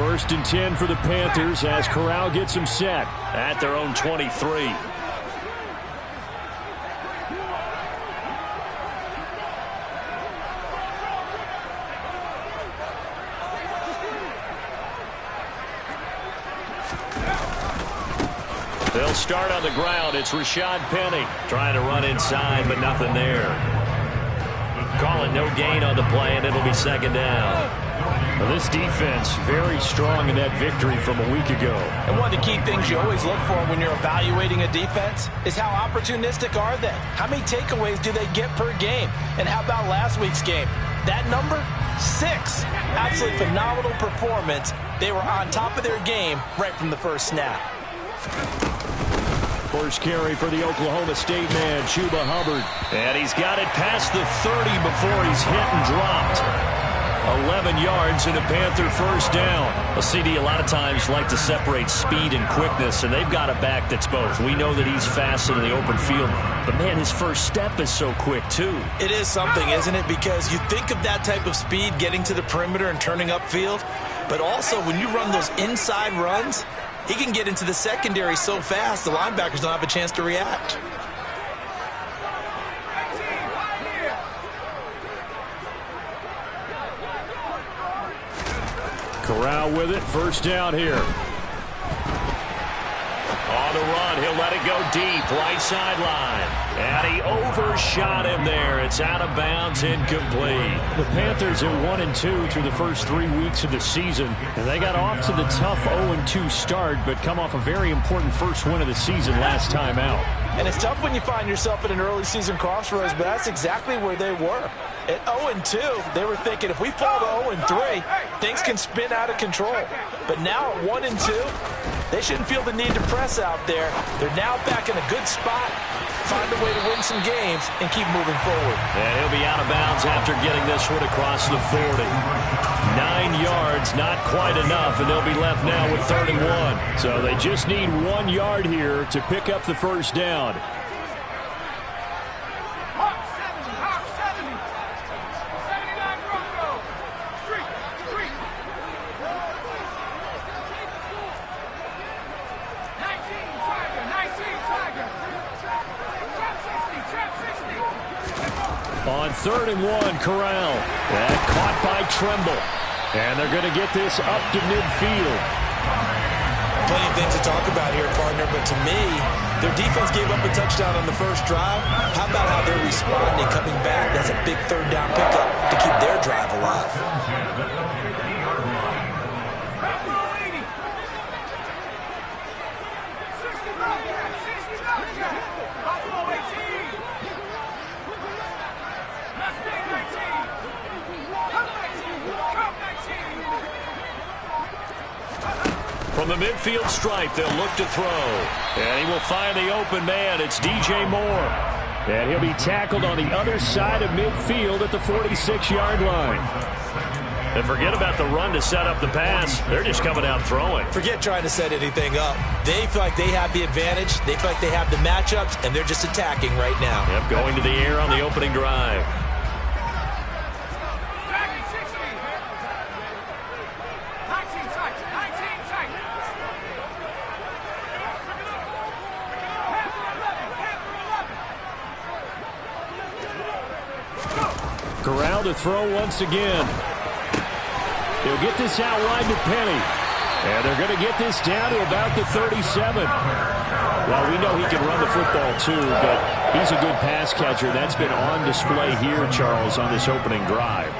First and 10 for the Panthers as Corral gets them set at their own 23. They'll start on the ground. It's Rashad Penny trying to run inside, but nothing there. Calling no gain on the play, and it'll be second down. Well, this defense very strong in that victory from a week ago. And one of the key things you always look for when you're evaluating a defense is how opportunistic are they? How many takeaways do they get per game? And how about last week's game? That number? 6. Absolutely phenomenal performance. They were on top of their game right from the first snap. First carry for the Oklahoma State man, Chuba Hubbard. And he's got it past the 30 before he's hit and dropped. 11 yards and a Panther first down. Well, CD a lot of times like to separate speed and quickness, and they've got a back that's both. We know that he's fast in the open field, but, man, his first step is so quick, too. It is something, isn't it? Because you think of that type of speed getting to the perimeter and turning upfield, but also when you run those inside runs, he can get into the secondary so fast the linebackers don't have a chance to react. Corral with it, first down here. On the run, he'll let it go deep, right sideline. And he overshot him there. It's out of bounds, incomplete. The Panthers at 1-2 through the first 3 weeks of the season. And they got off to the tough 0-2 start, but come off a very important first win of the season last time out. And it's tough when you find yourself at an early season crossroads, but that's exactly where they were. At 0-2, they were thinking if we fall to 0-3, things can spin out of control. But now at 1-2, they shouldn't feel the need to press out there. They're now back in a good spot, find a way to win some games, and keep moving forward. And he'll be out of bounds after getting this one across the 40. 9 yards, not quite enough, and they'll be left now with 3rd and 1. So they just need 1 yard here to pick up the first down. On 3rd and 1, Corral. That caught by Tremble. And they're going to get this up to midfield. Plenty of things to talk about here, partner, but to me, their defense gave up a touchdown on the first drive. How about how they're responding, coming back? That's a big 3rd down pickup to keep their drive alive. From the midfield stripe, they'll look to throw. And he will find the open man. It's DJ Moore. And he'll be tackled on the other side of midfield at the 46-yard line. And forget about the run to set up the pass. They're just coming out throwing. Forget trying to set anything up. They feel like they have the advantage. They feel like they have the matchups, and they're just attacking right now. Yep, going to the air on the opening drive. Corral to throw once again. He'll get this out wide to Penny. And they're going to get this down to about the 37. Well, we know he can run the football too, but he's a good pass catcher. That's been on display here, Charles, on this opening drive.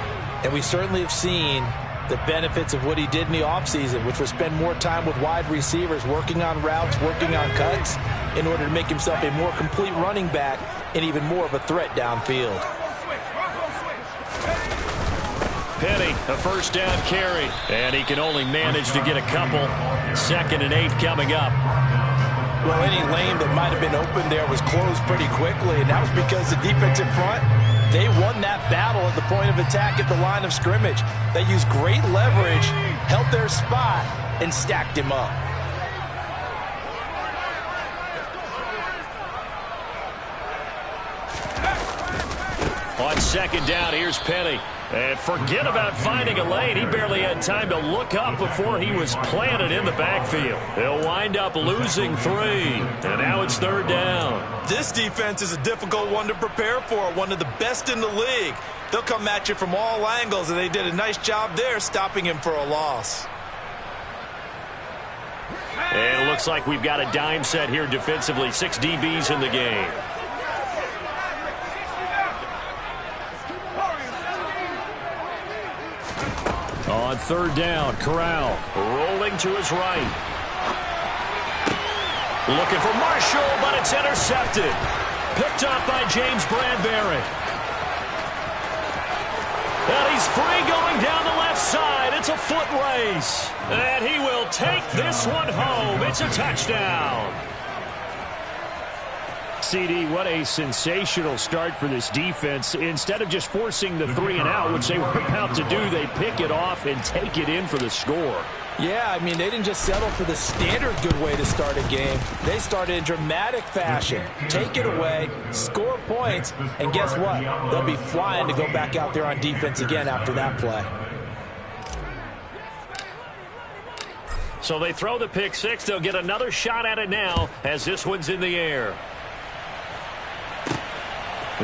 And we certainly have seen the benefits of what he did in the offseason, which was spend more time with wide receivers, working on routes, working on cuts, in order to make himself a more complete running back and even more of a threat downfield. Penny, a first down carry. And he can only manage to get a couple. 2nd and 8 coming up. Well, any lane that might have been open there was closed pretty quickly, and that was because the defensive front, they won that battle at the point of attack at the line of scrimmage. They used great leverage, held their spot, and stacked him up. On 2nd down, here's Penny. And forget about finding a lane. He barely had time to look up before he was planted in the backfield. They'll wind up losing 3. And now it's 3rd down. This defense is a difficult one to prepare for, one of the best in the league. They'll come at you from all angles, and they did a nice job there stopping him for a loss. And it looks like we've got a dime set here defensively. 6 DBs in the game. On 3rd down, Corral Rolling to his right. Looking for Marshall, but it's intercepted. Picked up by James Bradbury. And he's free going down the left side. It's a foot race. And he will take this one home. It's a touchdown. CD, what a sensational start for this defense. Instead of just forcing the 3 and out, which they were about to do, they pick it off and take it in for the score. Yeah, I mean, they didn't just settle for the standard good way to start a game. They started in dramatic fashion. Take it away, score points, and guess what? They'll be flying to go back out there on defense again after that play. So they throw the pick 6. They'll get another shot at it now as this one's in the air.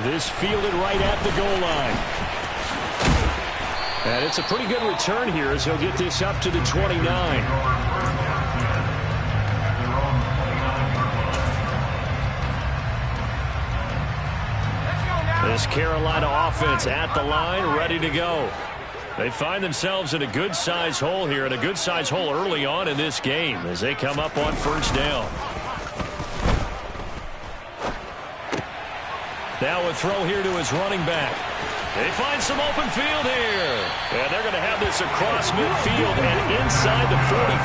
This fielded right at the goal line. And it's a pretty good return here as he'll get this up to the 29. This Carolina offense at the line, ready to go. They find themselves in a good-sized hole here, and a good-sized hole early on in this game as they come up on 1st down. Now a throw here to his running back. They find some open field here. And they're going to have this across midfield and inside the 45.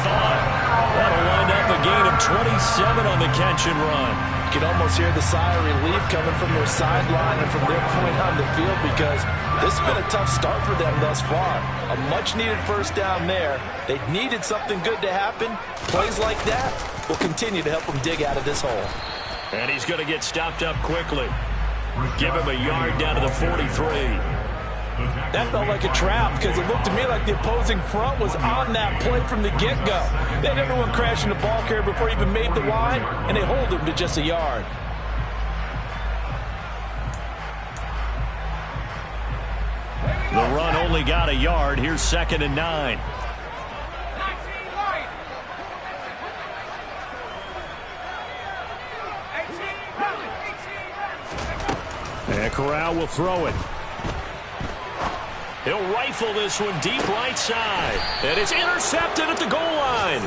That'll wind up a gain of 27 on the catch and run. You can almost hear the sigh of relief coming from their sideline and from their point on the field because this has been a tough start for them thus far. A much-needed 1st down there. They needed something good to happen. Plays like that will continue to help them dig out of this hole. And he's going to get stopped up quickly. Give him a yard down to the 43. That felt like a trap because it looked to me like the opposing front was on that play from the get-go. They had everyone crashing the ball carrier before he even made the line, and they hold him to just a yard. The run only got a yard. Here's 2nd and 9. And Corral will throw it. He'll rifle this one deep right side. And it's intercepted at the goal line.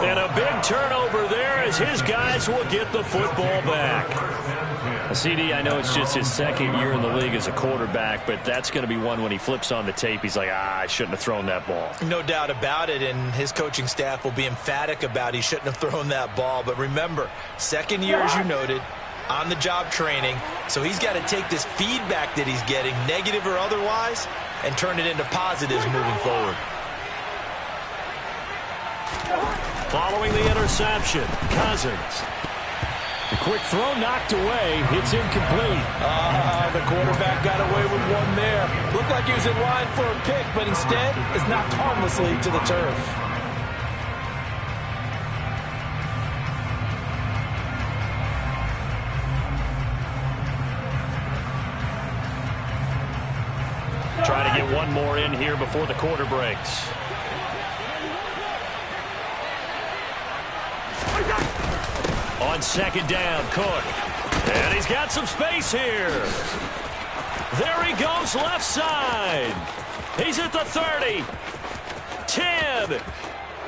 And a big turnover there as his guys will get the football back. CD, I know it's just his 2nd year in the league as a quarterback, but that's going to be one when he flips on the tape. He's like, I shouldn't have thrown that ball. No doubt about it, and his coaching staff will be emphatic about he shouldn't have thrown that ball. But remember, 2nd year, as you noted, on-the-job training, so he's got to take this feedback that he's getting, negative or otherwise, and turn it into positives moving forward. Following the interception, Cousins. The quick throw knocked away. It's incomplete. The quarterback got away with one there. Looked like he was in line for a pick, but instead is knocked harmlessly to the turf. Trying to get one more in here before the quarter breaks. On 2nd down, Cook. And he's got some space here. There he goes left side. He's at the 30. 10.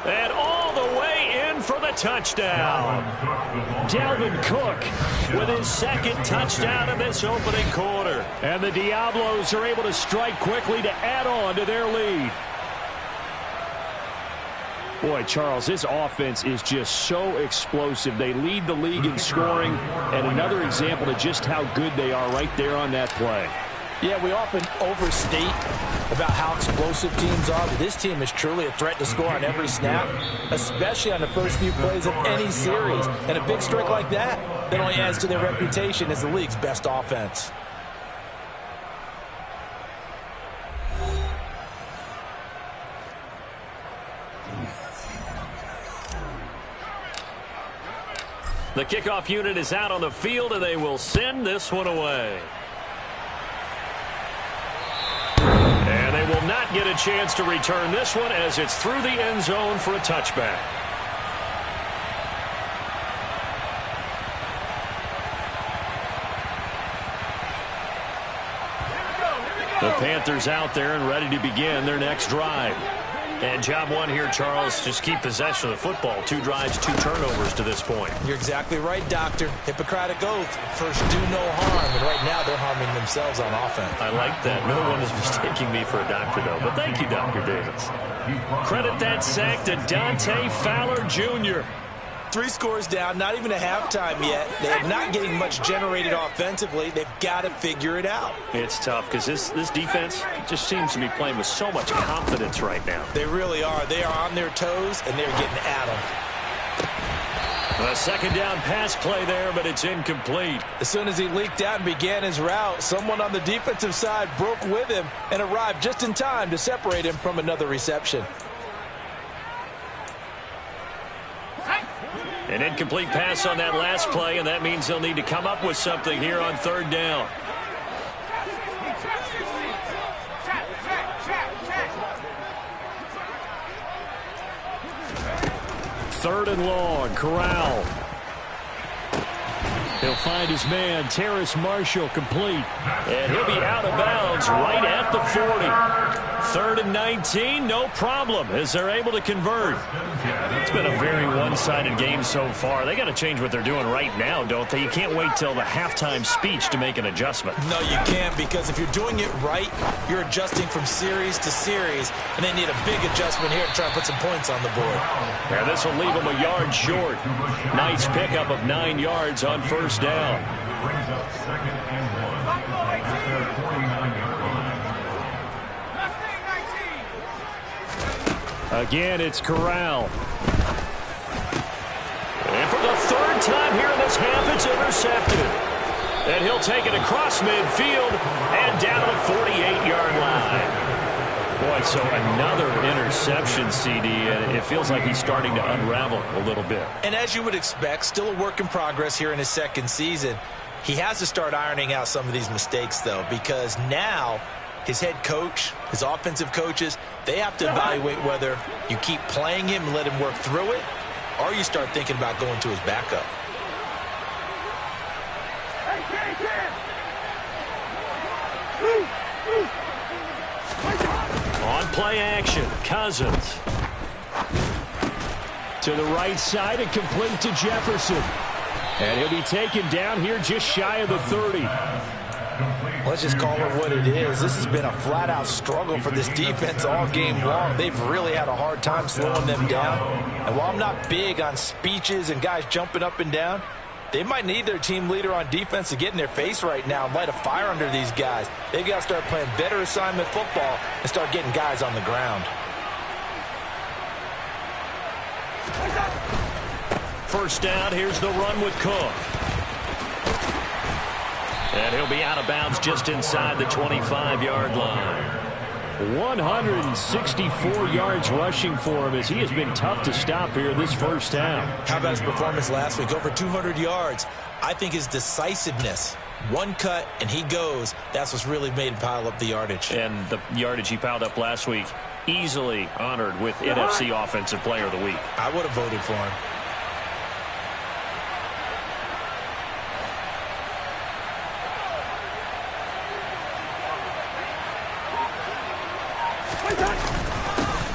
And all the way in for the touchdown. Dalvin Cook with his 2nd touchdown in this opening quarter. And the Diablos are able to strike quickly to add on to their lead. Boy, Charles, this offense is just so explosive. They lead the league in scoring, and another example of just how good they are right there on that play. Yeah, we often overstate about how explosive teams are, but this team is truly a threat to score on every snap, especially on the first few plays of any series. And a big streak like that only adds to their reputation as the league's best offense. The kickoff unit is out on the field, and they will send this one away. And they will not get a chance to return this one as it's through the end zone for a touchback. The Panthers out there and ready to begin their next drive. And job one here, Charles, just keep possession of the football. 2 drives, 2 turnovers to this point. You're exactly right, Doctor. Hippocratic oath. First, do no harm. And right now, they're harming themselves on offense. I like that. No one is mistaking me for a doctor, though. But thank you, Dr. Davis. Credit that sack to Dante Fowler Jr. 3 scores down, not even a halftime yet. They are not getting much generated offensively. They've got to figure it out. It's tough because this defense just seems to be playing with so much confidence right now. They really are. They are on their toes, and they're getting at them. A second down pass play there, but it's incomplete. As soon as he leaked out and began his route, someone on the defensive side broke with him and arrived just in time to separate him from another reception. An incomplete pass on that last play, and that means they'll need to come up with something here on 3rd down. Third and long, Corral. He'll find his man, Terrace Marshall, complete. And he'll be out of bounds right at the 40. 3rd and 19, no problem, as they're able to convert. It's been a very one-sided game so far. They got to change what they're doing right now, don't they? You can't wait till the halftime speech to make an adjustment. No, you can't, because if you're doing it right, you're adjusting from series to series, and they need a big adjustment here to try and put some points on the board. Yeah, this will leave them a yard short. Nice pickup of 9 yards on 1st down. Brings up 2nd and 1. Again, it's Corral. And for the 3rd time here in this half, it's intercepted. And he'll take it across midfield and down to the 48-yard line. Boy, so another interception, CD, and it feels like he's starting to unravel a little bit. And as you would expect, still a work in progress here in his 2nd season. He has to start ironing out some of these mistakes, though, because now his head coach, his offensive coaches, they have to evaluate whether you keep playing him and let him work through it, or you start thinking about going to his backup. On play action, Cousins. To the right side and complete to Jefferson. And he'll be taken down here just shy of the 30. Let's just call it what it is. This has been a flat-out struggle for this defense all game long. They've really had a hard time slowing them down. And while I'm not big on speeches and guys jumping up and down, they might need their team leader on defense to get in their face right now and light a fire under these guys. They've got to start playing better assignment football and start getting guys on the ground. First down, here's the run with Cook. And he'll be out of bounds just inside the 25-yard line. 164 yards rushing for him as he has been tough to stop here this first half. How about his performance last week? Over 200 yards. I think his decisiveness, one cut and he goes, that's what's really made him pile up the yardage. And the yardage he piled up last week, easily honored with NFC Offensive Player of the Week. I would have voted for him.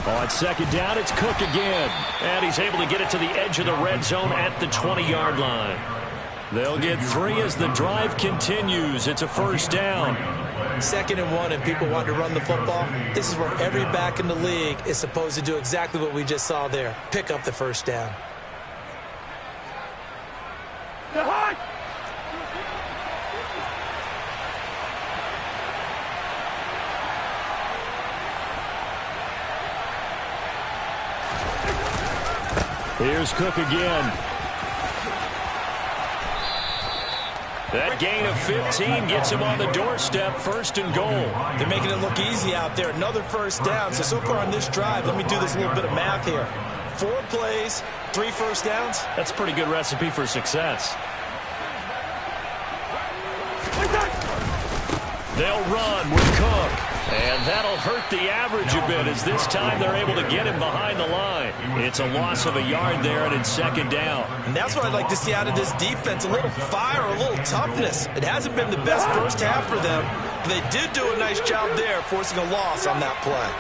On 2nd down, it's Cook again. And he's able to get it to the edge of the red zone at the 20-yard line. They'll get 3 as the drive continues. It's a first down. 2nd and 1, and people want to run the football. This is where every back in the league is supposed to do exactly what we just saw there. Pick up the first down. Here's Cook again. That gain of 15 gets him on the doorstep, 1st and goal. They're making it look easy out there. Another first down. So far on this drive, let me do this little bit of math here. 4 plays, 3 first downs? That's a pretty good recipe for success. They'll run with Cook. And that'll hurt the average a bit as this time they're able to get him behind the line. It's a loss of a yard there, and it's second down. And that's what I'd like to see out of this defense, a little fire, a little toughness. It hasn't been the best first half for them, but they did do a nice job there forcing a loss on that play.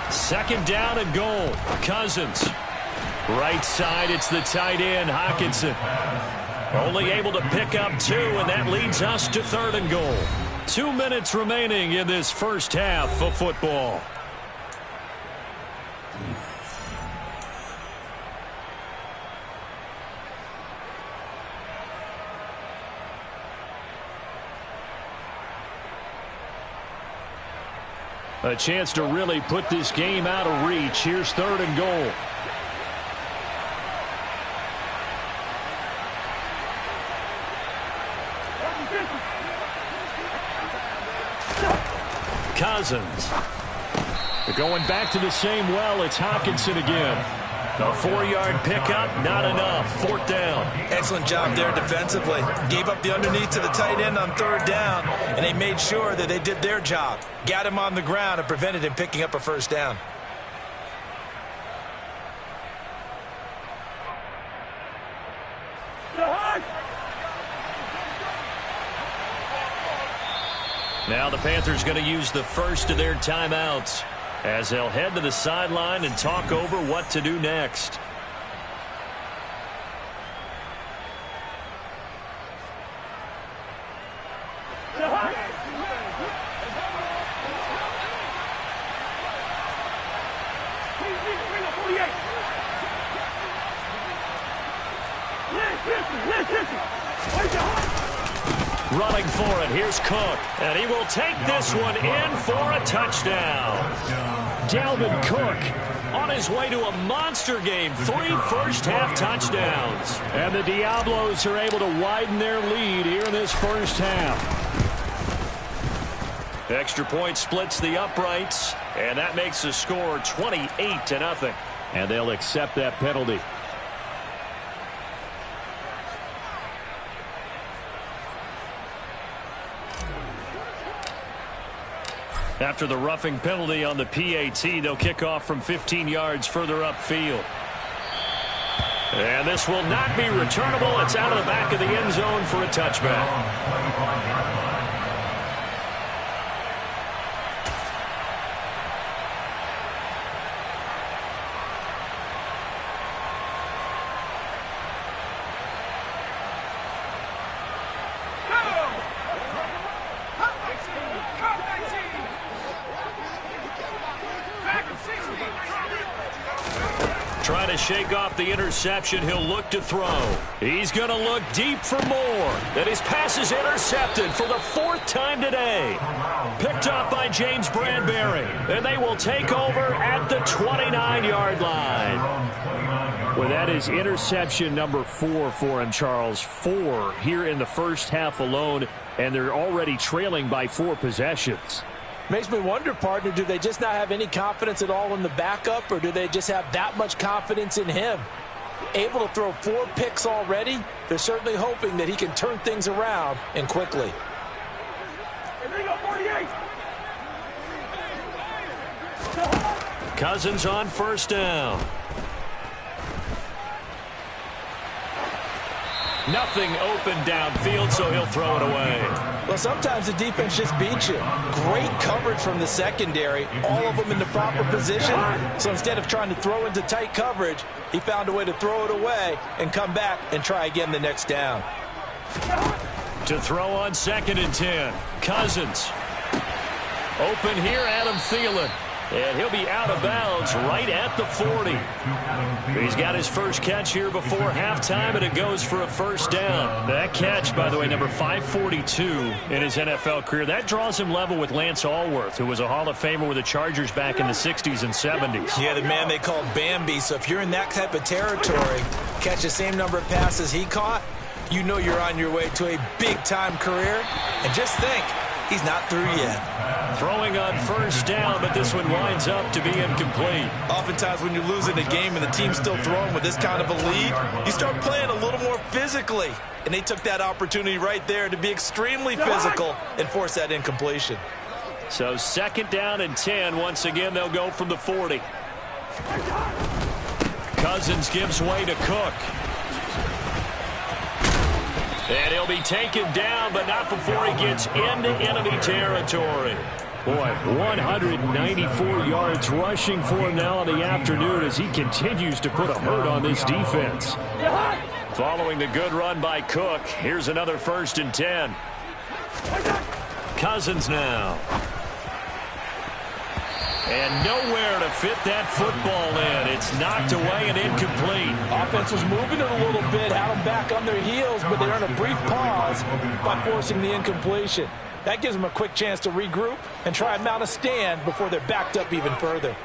Second down and goal. Cousins. Right side, it's the tight end, Hockenson. Only able to pick up 2, and that leads us to 3rd and goal. 2 minutes remaining in this first half of football. A chance to really put this game out of reach. Here's 3rd and goal. Cousins. They're going back to the same well. It's Hockenson again. A 4-yard pickup, not enough. 4th down. Excellent job there defensively. Gave up the underneath to the tight end on 3rd down, and they made sure that they did their job. Got him on the ground and prevented him picking up a first down. Now the Panthers going to use the first of their timeouts as they'll head to the sideline and talk over what to do next. Running for it, here's Cook, and he will take this one in for a touchdown. Dalvin Cook on his way to a monster game, 3 first-half touchdowns. And the Diablos are able to widen their lead here in this first half. Extra point splits the uprights, and that makes the score 28-0. And they'll accept that penalty. After the roughing penalty on the PAT, they'll kick off from 15 yards further upfield. And this will not be returnable. It's out of the back of the end zone for a touchback. Trying to shake off the interception. He'll look to throw. He's going to look deep for more. And his pass is intercepted for the 4th time today. Picked up by James Bradbury. And they will take over at the 29-yard line. Well, that is interception number 4 for him, Charles. 4 here in the first half alone, and they're already trailing by 4 possessions. Makes me wonder, partner, do they just not have any confidence at all in the backup, or do they just have that much confidence in him? Able to throw 4 picks already, they're certainly hoping that he can turn things around and quickly. Cousins on first down. Nothing open downfield, so he'll throw it away. Well, sometimes the defense just beats you. Great coverage from the secondary, all of them in the proper position. So instead of trying to throw into tight coverage, he found a way to throw it away and come back and try again the next down. To throw on 2nd and 10. Cousins. Open here, Adam Thielen. And he'll be out of bounds right at the 40. He's got his first catch here before halftime, and it goes for a first down. That catch, by the way, number 542 in his NFL career. That draws him level with Lance Allworth, who was a Hall of Famer with the Chargers back in the 60s and 70s. Yeah, the man they called Bambi. So if you're in that type of territory, catch the same number of passes he caught, you know you're on your way to a big-time career. And just think, He's not through yet. Throwing on first down, but this one winds up to be incomplete. Oftentimes when you're losing a game and the team's still throwing with this kind of a lead, you start playing a little more physically. And they took that opportunity right there to be extremely physical and force that incompletion. So 2nd down and 10. Once again, they'll go from the 40. Cousins gives way to Cook. And he'll be taken down, but not before he gets into enemy territory. Boy, 194 yards rushing for him now in the afternoon as he continues to put a hurt on this defense. Following the good run by Cook, here's another 1st and 10. Cousins now. And nowhere to fit that football in. It's knocked away and incomplete. Offense was moving it a little bit, had them back on their heels, but they're in a brief pause by forcing the incompletion. That gives them a quick chance to regroup and try and mount a stand before they're backed up even further.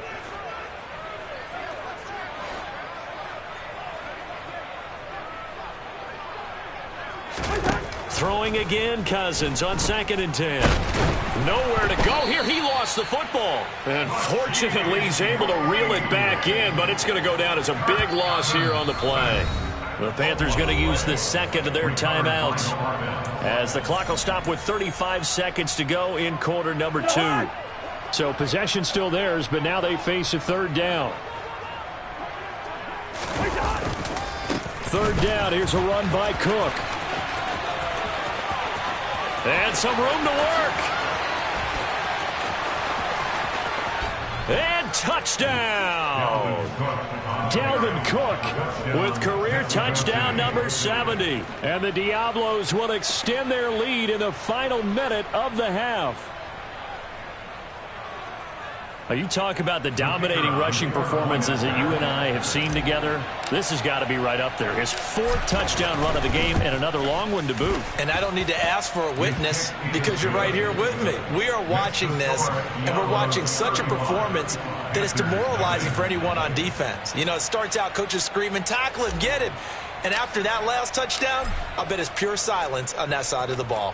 Throwing again, Cousins on 2nd and 10. Nowhere to go here. He lost the football. And fortunately, he's able to reel it back in, but it's going to go down as a big loss here on the play. The Panthers going to use the 2nd of their timeouts as the clock will stop with 35 seconds to go in quarter number 2. So possession still theirs, but now they face a 3rd down. 3rd down. Here's a run by Cook. And some room to work. And touchdown. Dalvin Cook with career touchdown number 70. And the Diablos will extend their lead in the final minute of the half. You talk about the dominating rushing performances that you and I have seen together. This has got to be right up there. His 4th touchdown run of the game and another long one to boot. And I don't need to ask for a witness because you're right here with me. We are watching this, and we're watching such a performance that it's demoralizing for anyone on defense. You know, it starts out coaches screaming, tackle him, get him. And after that last touchdown, I bet it's pure silence on that side of the ball.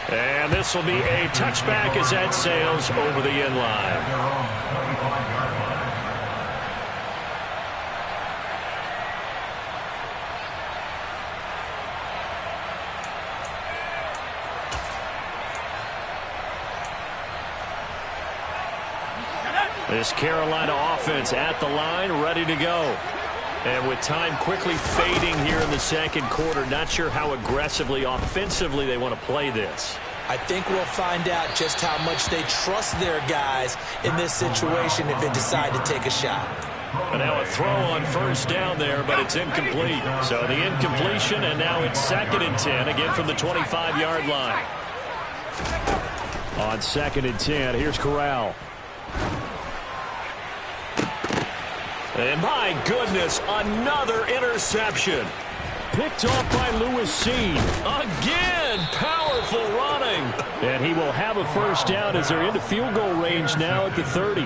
And this will be a touchback as that sails over the end line. This Carolina offense at the line, ready to go. And with time quickly fading here in the 2nd quarter, not sure how aggressively, offensively they want to play this. I think we'll find out just how much they trust their guys in this situation if they decide to take a shot. And now a throw on 1st down there, but it's incomplete. So the incompletion, and now it's 2nd and 10, again from the 25-yard line. On 2nd and 10, here's Corral. And my goodness, another interception. Picked off by Lewis Seen. Again, powerful running. And he will have a 1st down as they're into field goal range now at the 30.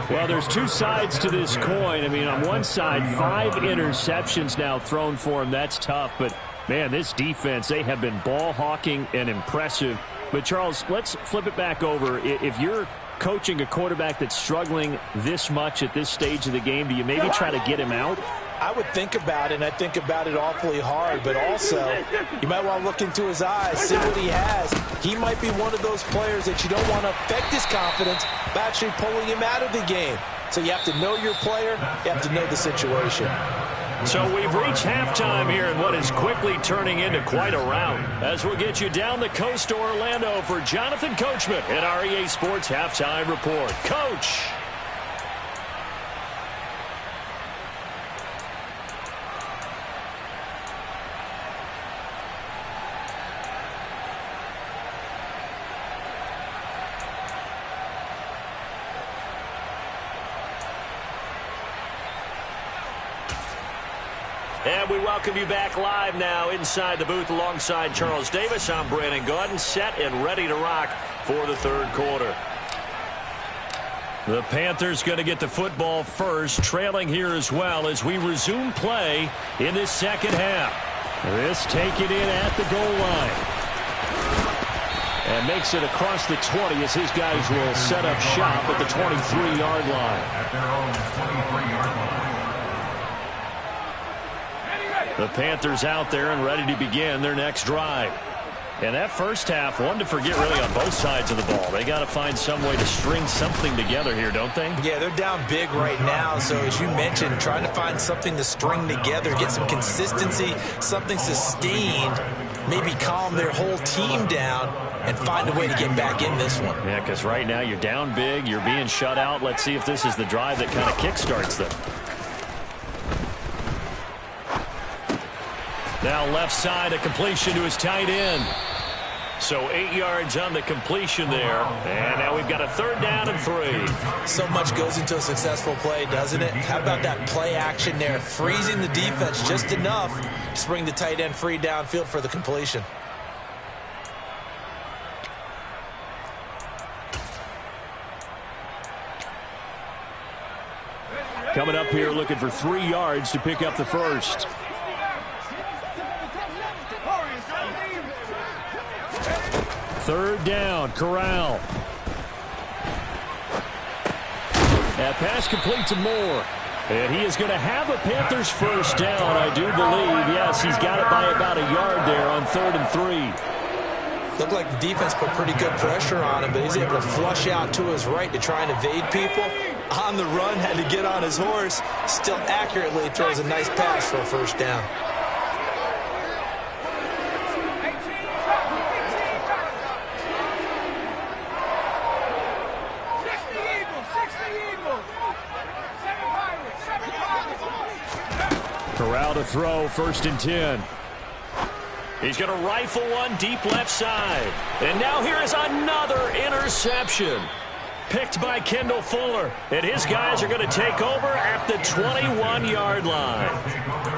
Well, there's two sides to this coin. I mean, on one side, 5 interceptions now thrown for him. That's tough. But, man, this defense, they have been ball hawking and impressive. But, Charles, let's flip it back over. If you're coaching a quarterback that's struggling this much at this stage of the game, do you maybe try to get him out? I would think about it, and I think about it awfully hard, but also you might want to look into his eyes, see what he has. He might be one of those players that you don't want to affect his confidence by actually pulling him out of the game. So you have to know your player, you have to know the situation. So we've reached halftime here in what is quickly turning into quite a rout. As we'll get you down the coast to Orlando for Jonathan Coachman at our EA Sports Halftime Report. Coach! And we welcome you back live now inside the booth alongside Charles Davis. I'm Brandon Gaudin, set and ready to rock for the 3rd quarter. The Panthers going to get the football first, trailing here as well as we resume play in this 2nd half. This taken in at the goal line. And makes it across the 20 as his guys will set up shop at the 23-yard line. At their own 23-yard line. The Panthers out there and ready to begin their next drive. And that first half, one to forget really on both sides of the ball. They got to find some way to string something together here, don't they? Yeah, they're down big right now. So as you mentioned, trying to find something to string together, get some consistency, something sustained, maybe calm their whole team down and find a way to get back in this one. Yeah, because right now you're down big, you're being shut out. Let's see if this is the drive that kind of kickstarts them. Now left side, a completion to his tight end. So 8 yards on the completion there. And now we've got a third down and 3. So much goes into a successful play, doesn't it? How about that play action there? Freezing the defense just enough to bring the tight end free downfield for the completion. Coming up here looking for 3 yards to pick up the first. Third down, Corral. That pass complete to Moore. And he is going to have a Panthers first down, I do believe. Yes, he's got it by about a yard there on 3rd and 3. Looked like the defense put pretty good pressure on him, but he's able to flush out to his right to try and evade people. On the run, had to get on his horse. Still accurately throws a nice pass for a first down. Corral to throw, 1st and 10. He's going to rifle one deep left side. And now here is another interception. Picked by Kendall Fuller. And his guys are going to take over at the 21-yard line.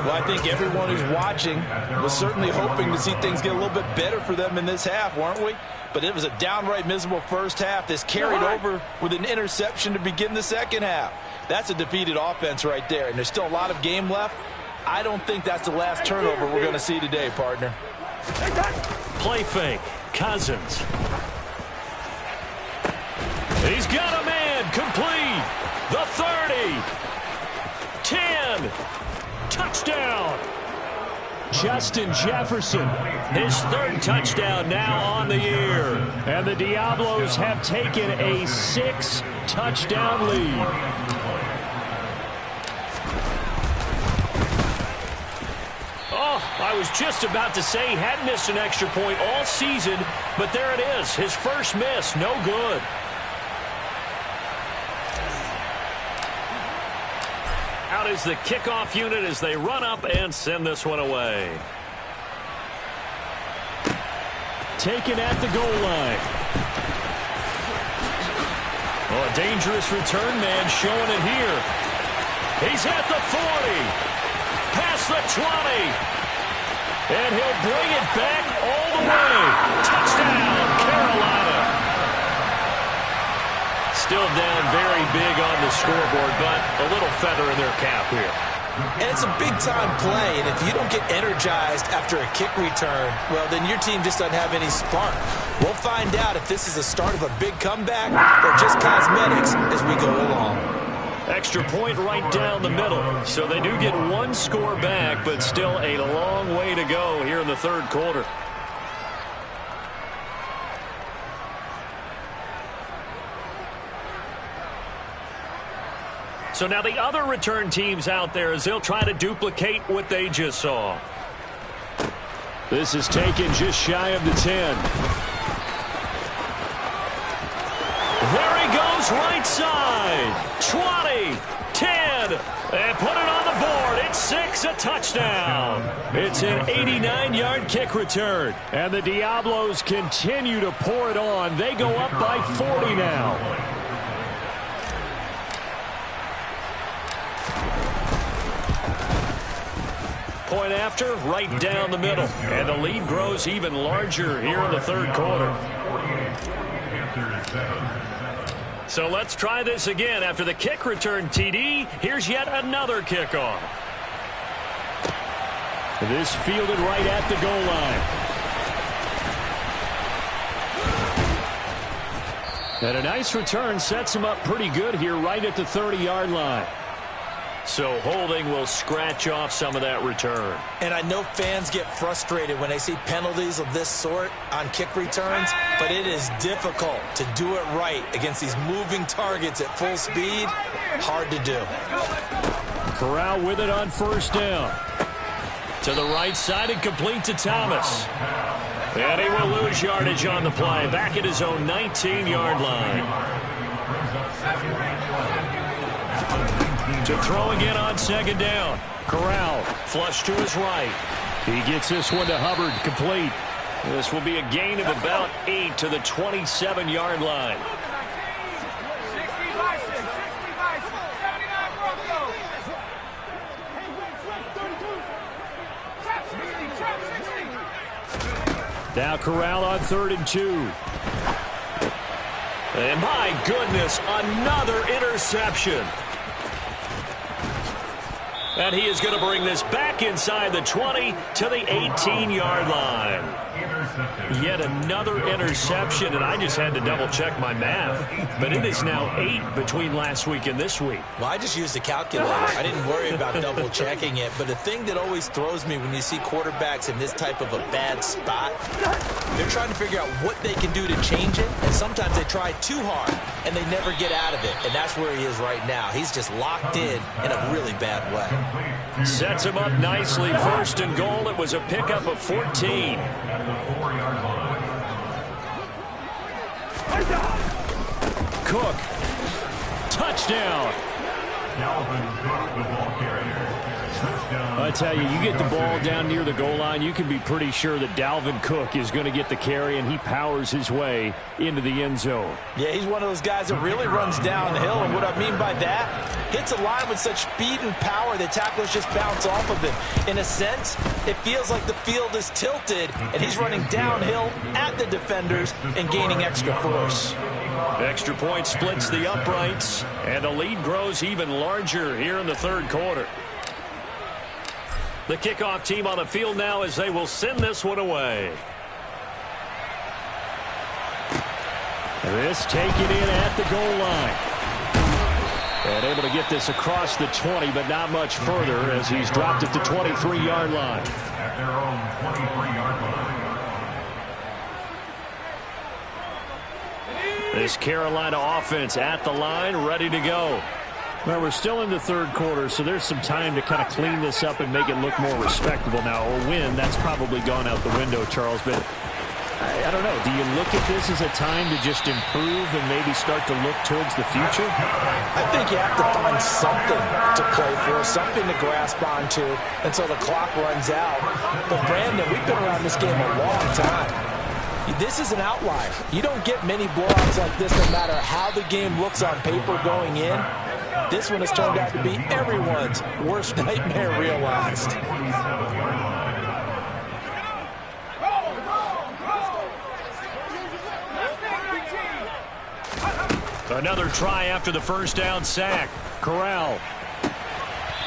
Well, I think everyone who's watching was certainly hoping to see things get a little bit better for them in this half, weren't we? But it was a downright miserable first half. This carried over with an interception to begin the second half. That's a defeated offense right there, and there's still a lot of game left. I don't think that's the last turnover we're going to see today, partner. Play fake. Cousins. He's got a man. Complete. The 30. 10. Touchdown. Justin Jefferson. His 3rd touchdown now on the year. And the Diablos have taken a 6-touchdown lead. I was just about to say he hadn't missed an extra point all season, but there it is. His first miss, no good. Out is the kickoff unit as they run up and send this one away. Taken at the goal line. Oh, a dangerous return man showing it here. He's at the 40. Past the 20. And he'll bring it back all the way. Touchdown, Carolina. Still down very big on the scoreboard, but a little feather in their cap here. And it's a big-time play, and if you don't get energized after a kick return, well, then your team just doesn't have any spark. We'll find out if this is the start of a big comeback or just cosmetics as we go along. Extra point right down the middle. So they do get one score back, but still a long way to go here in the 3rd quarter. So now the other return teams out there as they'll try to duplicate what they just saw. This is taken just shy of the 10. There he goes, right side. 20, 10, and put it on the board. It's 6, a touchdown. It's an 89-yard kick return. And the Diablos continue to pour it on. They go up by 40 now. Point after, right down the middle. And the lead grows even larger here in the 3rd quarter. So let's try this again. After the kick return TD, here's yet another kickoff. This fielded right at the goal line. And a nice return sets him up pretty good here right at the 30-yard line. So holding will scratch off some of that return. And I know fans get frustrated when they see penalties of this sort on kick returns, but it is difficult to do it right against these moving targets at full speed. Hard to do. Corral with it on first down. To the right side and complete to Thomas. And he will lose yardage on the play. Back at his own 19-yard line. To throw again on second down. Corral flush to his right. He gets this one to Hubbard, complete. This will be a gain of about 8 to the 27-yard line. Now Corral on 3rd and 2. And my goodness, another interception. And he is going to bring this back inside the 20 to the 18-yard line. Yet another interception, and I just had to double-check my math. But it is now 8 between last week and this week. Well, I just used a calculator. I didn't worry about double-checking it. But the thing that always throws me when you see quarterbacks in this type of a bad spot, they're trying to figure out what they can do to change it. And sometimes they try too hard, and they never get out of it. And that's where he is right now. He's just locked in a really bad way. Sets him up nicely. 1st and goal. It was a pickup of 14. Cook. Touchdown. I tell you, you get the ball down near the goal line, you can be pretty sure that Dalvin Cook is going to get the carry, and he powers his way into the end zone. Yeah, he's one of those guys that really runs downhill, and what I mean by that, hits a line with such speed and power that tacklers just bounce off of him. In a sense, it feels like the field is tilted, and he's running downhill at the defenders and gaining extra force. Extra point splits the uprights, and the lead grows even larger here in the 3rd quarter. The kickoff team on the field now as they will send this one away. This taken in at the goal line. And able to get this across the 20, but not much further as he's dropped at the 23-yard line. At their own 23-yard line. This Carolina offense at the line, ready to go. Well, we're still in the 3rd quarter, so there's some time to kind of clean this up and make it look more respectable now. A win, that's probably gone out the window, Charles, but I don't know. Do you look at this as a time to just improve and maybe start to look towards the future? I think you have to find something to play for, something to grasp onto until the clock runs out. But, Brandon, we've been around this game a long time. This is an outlier. You don't get many blowouts like this no matter how the game looks on paper going in. This one has turned out to be everyone's worst nightmare realized. Another try after the 1st down sack. Corral.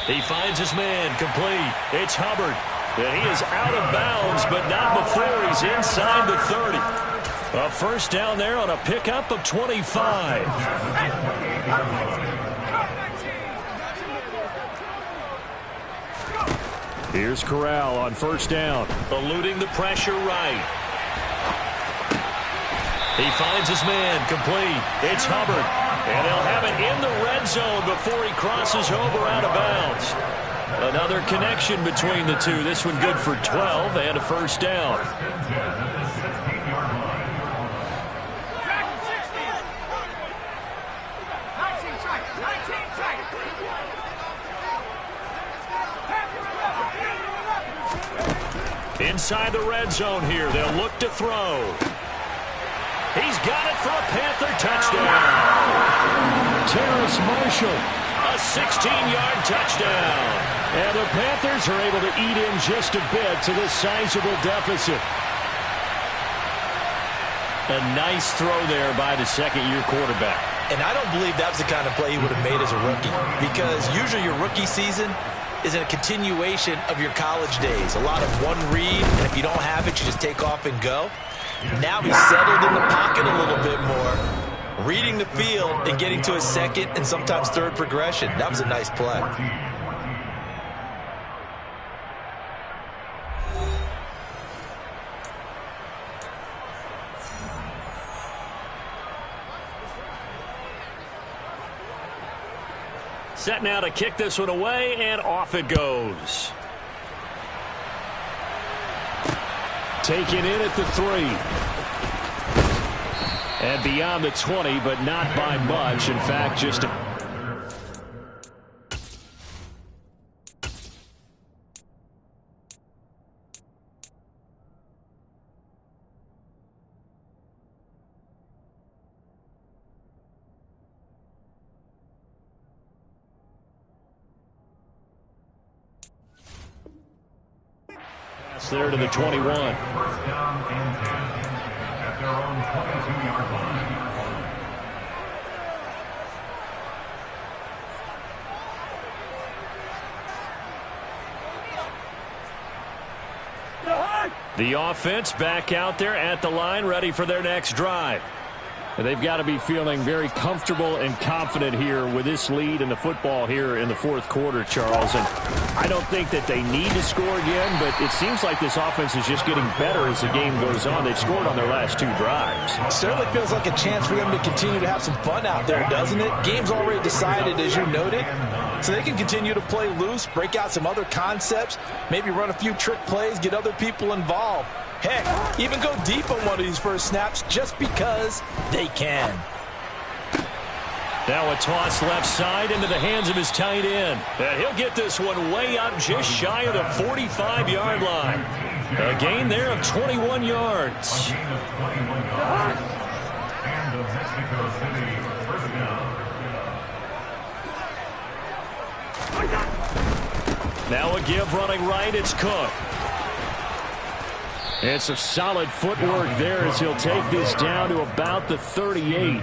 He finds his man, complete. It's Hubbard. And he is out of bounds, but not before he's inside the 30. A 1st down there on a pickup of 25. Here's Corral on 1st down. Eluding the pressure right. He finds his man, complete. It's Hubbard. And they'll have it in the red zone before he crosses over out of bounds. Another connection between the two. This one good for 12 and a 1st down. Inside the red zone here. They'll look to throw. He's got it for a Panther touchdown. Terrace Marshall. A 16-yard touchdown. And the Panthers are able to eat in just a bit to this sizable deficit. A nice throw there by the 2nd-year quarterback. And I don't believe that was the kind of play he would have made as a rookie. Because usually your rookie season, is a continuation of your college days. A lot of one read, and if you don't have it, you just take off and go. Now he's settled in the pocket a little bit more, reading the field and getting to his second and sometimes third progression. That was a nice play. Set now to kick this one away, and off it goes. Taken in at the 3. And beyond the 20, but not by much. In fact, just a... there to the 21. First down and 10 at their own 22-yard line. The offense back out there at the line, ready for their next drive. They've got to be feeling very comfortable and confident here with this lead in the football here in the fourth quarter, Charles. And I don't think that they need to score again, but it seems like this offense is just getting better as the game goes on. They've scored on their last 2 drives. It certainly feels like a chance for them to continue to have some fun out there, doesn't it? Game's already decided, as you noted. So they can continue to play loose, break out some other concepts, maybe run a few trick plays, get other people involved. Heck, even go deep on one of these first snaps just because they can. Now a toss left side into the hands of his tight end. And he'll get this one way up just shy of the 45-yard line. A gain there of 21 yards. A gain of 21 yards. And the Mexico City first down. Now a give running right, it's Cook. It's a solid footwork there as he'll take this down to about the 38.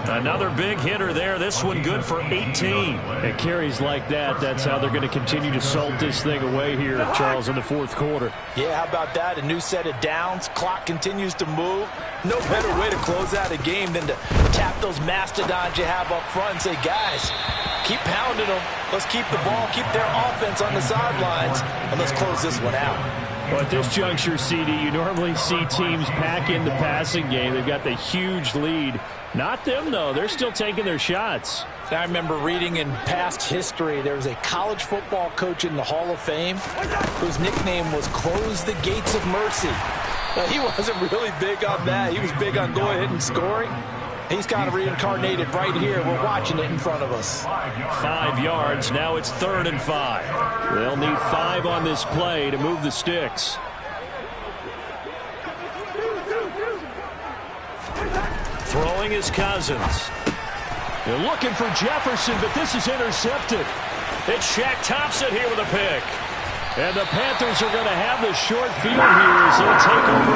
Another big hitter there. This one good for 18. It carries like that. That's how they're going to continue to salt this thing away here, Charles, in the fourth quarter. Yeah, how about that? A new set of downs. Clock continues to move. No better way to close out a game than to tap those mastodons you have up front and say, guys, keep pounding them. Let's keep the ball, keep their offense on the sidelines, and let's close this one out. Well, at this juncture, CD, you normally see teams pack in the passing game. They've got the huge lead. Not them, though. They're still taking their shots. I remember reading in past history, there was a college football coach in the Hall of Fame whose nickname was Close the Gates of Mercy. Now, he wasn't really big on that. He was big on going ahead and scoring. He's kind of reincarnated right here. We're watching it in front of us. 5 yards. Now it's 3rd and 5. They'll need 5 on this play to move the sticks. Throwing is Cousins. They're looking for Jefferson, but this is intercepted. It's Shaq Thompson here with a pick. And the Panthers are going to have the short field here as they'll take over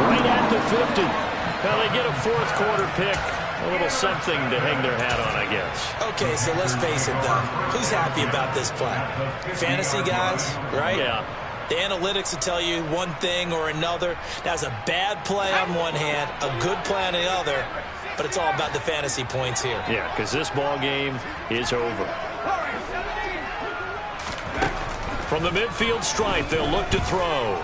right at the 50. Well, they get a fourth quarter pick. A little something to hang their hat on, I guess. Okay, so let's face it, though. Who's happy about this play? Fantasy guys, right? Yeah. The analytics will tell you one thing or another. That's a bad play on one hand, a good play on the other, but it's all about the fantasy points here. Yeah, because this ball game is over. From the midfield stripe, they'll look to throw.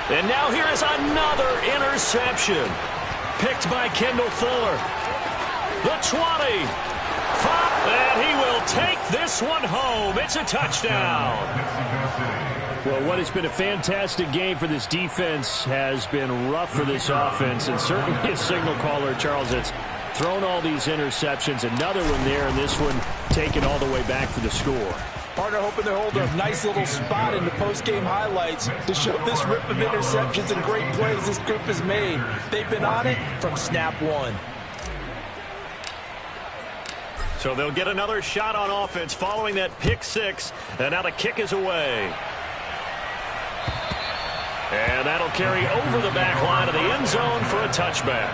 And now here is another interception. Picked by Kendall Fuller. The 20. 5. And he will take this one home. It's a touchdown. Well, what has been a fantastic game for this defense has been rough for this offense, and certainly a signal caller, Charles, that's thrown all these interceptions. Another one there, and this one taken all the way back for the score. Partner hoping they hold a nice little spot in the post-game highlights to show this rip of interceptions and great plays this group has made. They've been on it from snap one. So they'll get another shot on offense following that pick six. And now the kick is away. And that'll carry over the back line of the end zone for a touchback.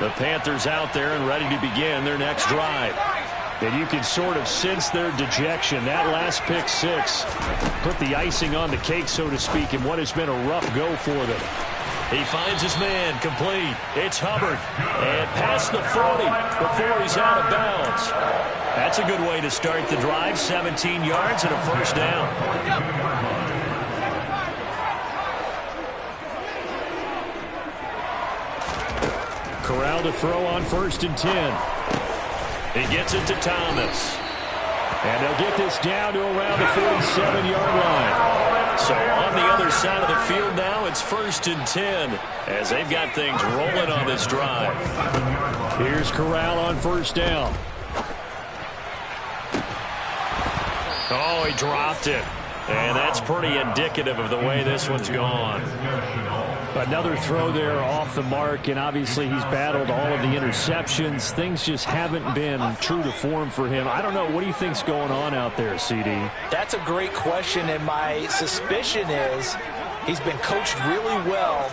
The Panthers out there and ready to begin their next drive. And you can sort of sense their dejection. That last pick six put the icing on the cake, so to speak, in what has been a rough go for them. He finds his man, complete. It's Hubbard. And past the 40 before he's out of bounds. That's a good way to start the drive. 17 yards and a first down. Corral to throw on 1st and 10. He gets it to Thomas. And they'll get this down to around the 47-yard line. So on the other side of the field now, it's 1st and 10 as they've got things rolling on this drive. Here's Corral on 1st down. Oh, he dropped it. And that's pretty indicative of the way this one's gone. Another throw there off the mark, and obviously he's battled all of the interceptions. Things just haven't been true to form for him. I don't know. What do you think's going on out there, CD? That's a great question, and my suspicion is he's been coached really well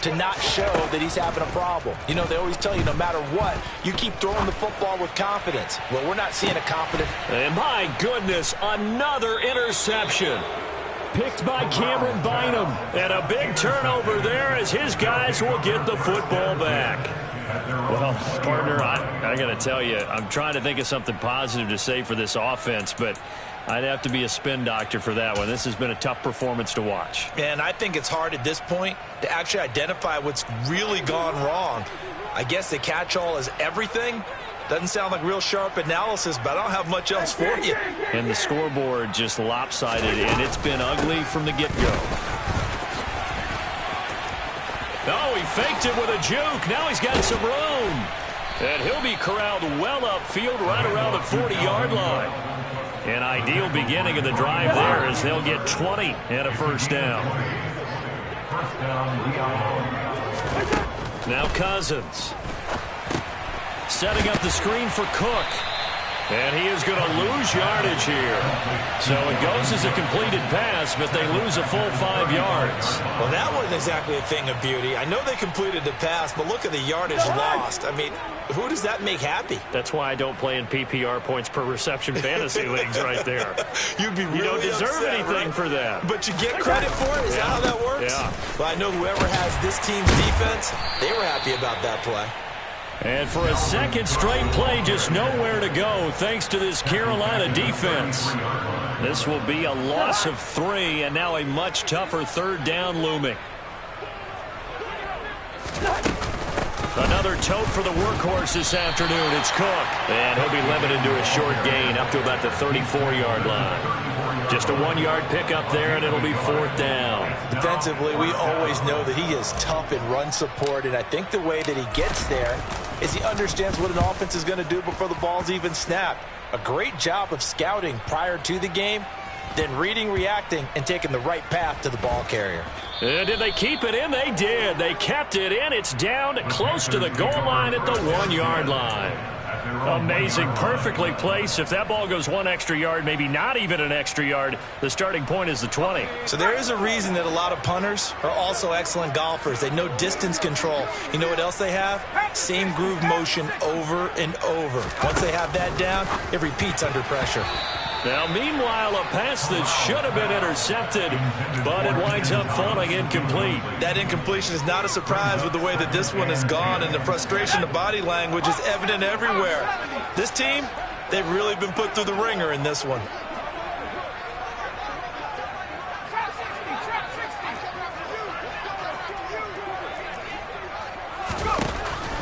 to not show that he's having a problem. You know, they always tell you no matter what, you keep throwing the football with confidence. Well, we're not seeing a confident. And my goodness, another interception. Picked by Cameron Bynum. And a big turnover there as his guys will get the football back. Well, partner, I got to tell you, I'm trying to think of something positive to say for this offense, but I'd have to be a spin doctor for that one. This has been a tough performance to watch. And I think it's hard at this point to actually identify what's really gone wrong. I guess the catch-all is everything. Doesn't sound like real sharp analysis, but I don't have much else for you. And the scoreboard just lopsided, and it's been ugly from the get-go. Oh, he faked it with a juke. Now he's got some room. And he'll be corralled well upfield right around the 40-yard line. An ideal beginning of the drive there as they'll get 20 and a first down. Now Cousins. Setting up the screen for Cook. And he is going to lose yardage here. So it goes as a completed pass, but they lose a full 5 yards. Well, that wasn't exactly a thing of beauty. I know they completed the pass, but look at the yardage lost. I mean, who does that make happy? That's why I don't play in PPR points per reception fantasy leagues right there. You'd be really You don't deserve upset, anything right? for that. But you get credit for it? Is that how that works? Yeah. Well, I know whoever has this team's defense, they were happy about that play. And for a second straight play, just nowhere to go thanks to this Carolina defense. This will be a loss of 3, and now a much tougher 3rd down looming. Another tote for the workhorse this afternoon. It's Cook. And he'll be limited to a short gain up to about the 34-yard line. Just a 1-yard pickup there, and it'll be 4th down. Defensively, we always know that he is tough in run support, and I think the way that he gets there is he understands what an offense is going to do before the ball's even snapped. A great job of scouting prior to the game, then reading, reacting, and taking the right path to the ball carrier. And did they keep it in? They did. They kept it in. It's down close to the goal line at the 1-yard line. Amazing. Perfectly placed. If that ball goes 1 extra yard, maybe not even an extra yard, the starting point is the 20. So there is a reason that a lot of punters are also excellent golfers. They know distance control. You know what else they have? Same groove motion over and over. Once they have that down, it repeats under pressure. Now, meanwhile, a pass that should have been intercepted, but it winds up falling incomplete. That incompletion is not a surprise with the way that this one has gone, and the frustration of body language is evident everywhere. This team, they've really been put through the ringer in this one.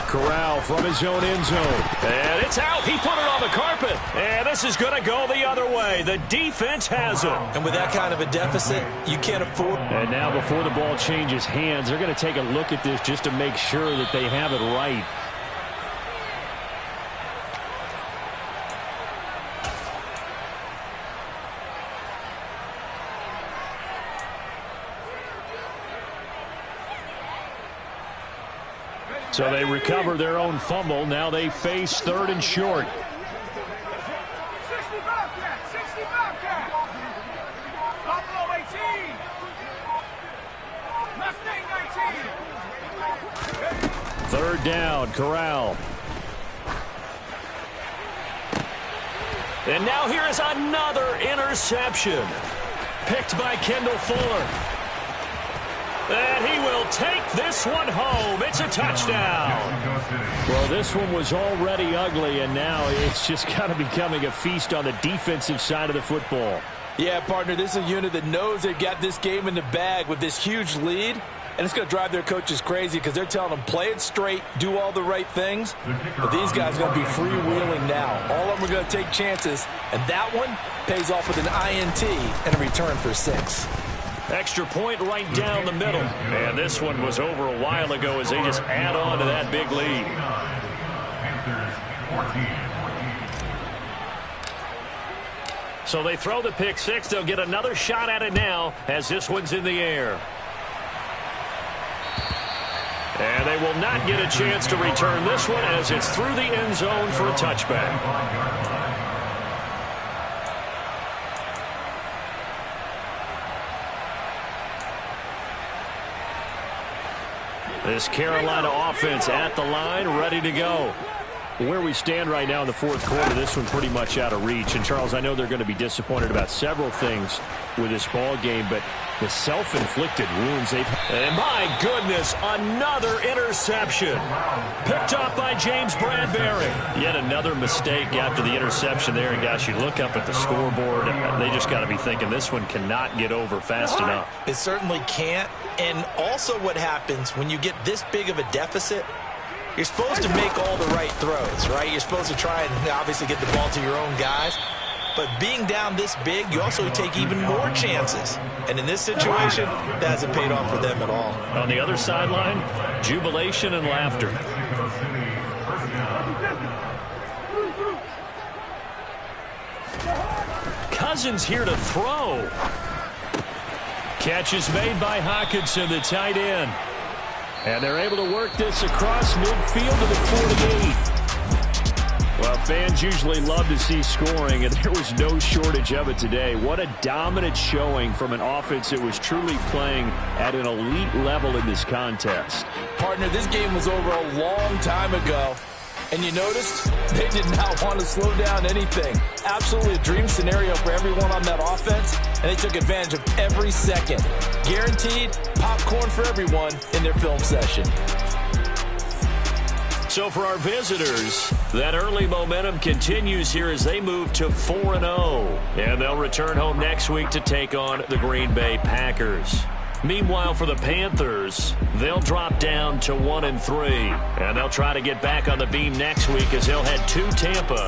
Corral from his own end zone. And it's out. He put it on the carpet. And this is going to go the other way. The defense has him. And with that kind of a deficit, you can't afford. And now before the ball changes hands, they're going to take a look at this just to make sure that they have it right. So they recover their own fumble. Now they face 3rd and short. Third down, Corral. And now here is another interception. Picked by Kendall Fuller. And he will take this one home. It's a touchdown. Well, this one was already ugly, and now it's just kind of becoming a feast on the defensive side of the football. Yeah, partner, this is a unit that knows they've got this game in the bag with this huge lead. And it's going to drive their coaches crazy because they're telling them, play it straight, do all the right things. But these guys are going to be freewheeling now. All of them are going to take chances. And that one pays off with an INT and a return for 6. Extra point right down the middle. And this one was over a while ago as they just add on to that big lead. So they throw the pick 6. They'll get another shot at it now as this one's in the air. And they will not get a chance to return this one as it's through the end zone for a touchback. This Carolina offense at the line, ready to go. Where we stand right now in the fourth quarter, this one pretty much out of reach. And, Charles, I know they're going to be disappointed about several things with this ball game, but the self-inflicted wounds they've had. And my goodness, another interception. Picked up by James Bradbury. Yet another mistake after the interception there. And, gosh, you look up at the scoreboard, and they just got to be thinking this one cannot get over fast enough. It certainly can't. And also what happens when you get this big of a deficit, you're supposed to make all the right throws, right? You're supposed to try and obviously get the ball to your own guys. But being down this big, you also take even more chances. And in this situation, that hasn't paid off for them at all. On the other sideline, jubilation and laughter. Cousins here to throw. Catch is made by Hockenson, the tight end. And they're able to work this across midfield to the 48. Well, fans usually love to see scoring, and there was no shortage of it today. What a dominant showing from an offense that was truly playing at an elite level in this contest. Partner, this game was over a long time ago. And you noticed they did not want to slow down anything. Absolutely a dream scenario for everyone on that offense, and they took advantage of every second. Guaranteed popcorn for everyone in their film session. So for our visitors, that early momentum continues here as they move to 4-0. And they'll return home next week to take on the Green Bay Packers. Meanwhile, for the Panthers, they'll drop down to 1-3. And they'll try to get back on the beam next week as they'll head to Tampa